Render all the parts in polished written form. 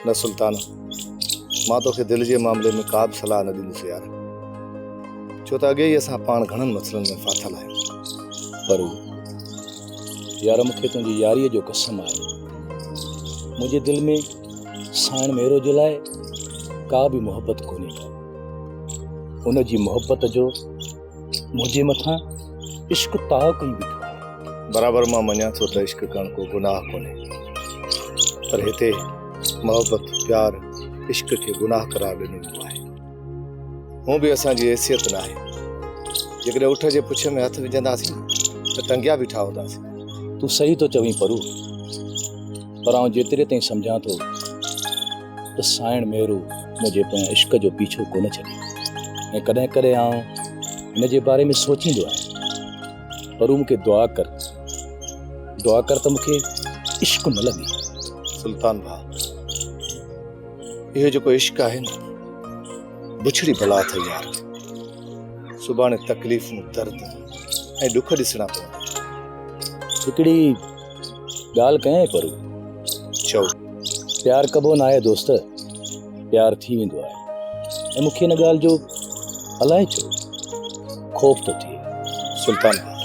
न सुल्तान, मां तोखे दिल जे मामले में का बि सलाह न ॾींदुसि यार, छो त अॻे ई असां पाण घणनि मसइलनि में फाथल आहियूं। पर यार मूंखे तुंहिंजी यारीअ जो कसम आहे, मुंहिंजे दिलि में साइण मेरो जे लाइ का बि मोहबत कोन्हे। उन जी मोहबत जो मुंहिंजे मथां इश्क ताव कई बीठो आहे। बराबरि मां मञा थो त इश्क करणु को गुनाह कोन्हे, पर हिते मोहबत प्यार इश्क खे गुनाह करार ॾिनो वियो आहे। हूं बि असांजी हैसियत न आहे। जेकॾहिं उठ जे पुछ में हथ विझंदासीं त टंगिया बीठा हूंदासीं। तूं सही तो चवीं परू, पर आउं जेतिरे ताईं सम्झां थो त साइण मेरो मुंहिंजे पोयां इश्क जो पीछो कोन छॾे, ऐं कॾहिं कॾहिं आउं हिन जे बारे में सोचींदो आहियां। पर मूंखे दुआ कर त मूंखे इश्क न लॻे। सुल्तान भाउ, इहो जेको इश्क आहे न, बुछड़ी बला अथई यार। सुभाणे तकलीफ़ूं, दर्द ऐं ॾुख ॾिसणा पवंदा। हिकिड़ी ॻाल्हि कयां परू, चओ। प्यार कबो न आहे दोस्त, प्यार थी वेंदो आहे। ऐं मूंखे हिन ॻाल्हि जो अलाए छो खौफ़ थो थिए। सुल्तान भाउ,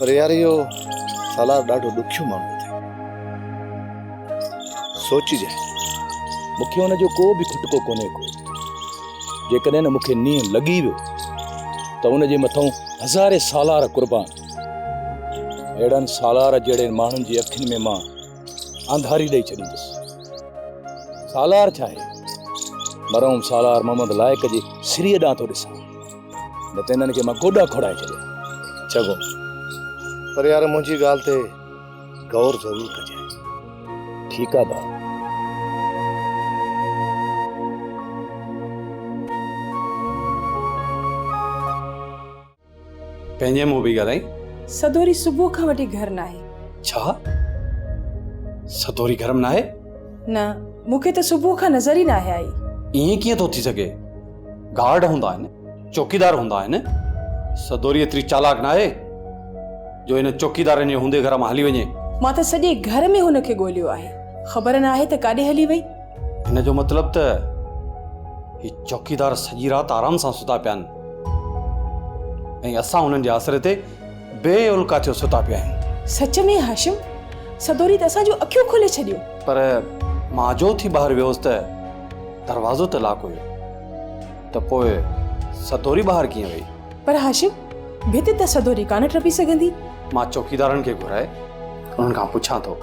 पर यार इहो सालार ॾाढो ॾुखियो माण्हू थिए। सोचिजांइ, मूंखे हुन जो को बि खुटको कोन्हे को। जेकॾहिं न मूंखे नींहुं लॻी वियो त हुन जे मथां हज़ारे सालार कुर्बान। अहिड़नि सालार जहिड़े माण्हुनि जी अखियुनि में मां अंधारी ॾेई छॾींदुसि। सालार छा आहे, मरहूम सालार मोहम्मद लाइक जे सिरीअ ॾांहुं थो ॾिसां, न त हिननि खे मां गोॾा खोड़ाए छॾिया। चङो, पर यार मुंहिंजी ॻाल्हि ते गौर ज़रूरु कजांइ। ठीकु आहे भाउ। पंहिंजे मुंहुं बि ॻाल्हाई। सदोरी सुबुह खां वठी घर न आहे। छा सदोरी घर में न आहे? न, मूंखे त सुबुह खां नज़र ई न आहे आई। ईअं कीअं थो थी सघे? गार्ड हूंदा आहिनि, चौकीदार हूंदा आहिनि। सदोरी एतिरी चालाक न आहे जो हिन चौकीदारनि जे हूंदे घर मां हली वञे। मां त सॼे घर में हुनखे ॻोल्हियो आहे, ख़बर न आहे त काॾे हली वई। हिन जो मतिलबु त ही चौकीदार सॼी राति आराम सां सुता पिया आहिनि ऐं असां हुननि जे आसरे ते बेउल्का थियो सुता पिया आहियूं। सच में हाशिम, सदोरी त असांजो अखियूं खोले छॾियो। पर मां जो थी ॿाहिरि वियोसि त दरवाज़ो त लॉक हुयो, त पोइ सदोरी ॿाहिरि कीअं वई? पर हाशिम, भित त सदोरी कान टपी सघंदी। मां चौकीदारनि खे घुराए उन्हनि खां पुछां थो।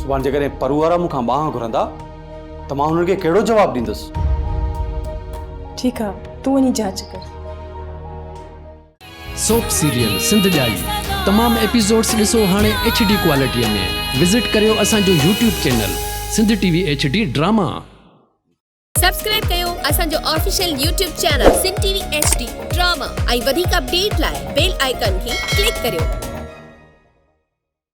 सुभाणे जेकॾहिं परू वारा मूंखां ॿांह घुरंदा त मां हुननि खे कहिड़ो जवाबु ॾींदुसि? ठीकु आहे, तूं वञी जांच कर। सोप सीरियल सिंध ॼाई तमाम एपिसोड्स ॾिसो हाणे HD क्वालिटीअ में। विज़िट करियो असांजो YouTube channel Sindh TV HD drama. Subscribe कयो असांजो official YouTube channel Sindh TV HD drama ऐं वधीक अपडेट लाइ बेल आइकन खे क्लिक करियो।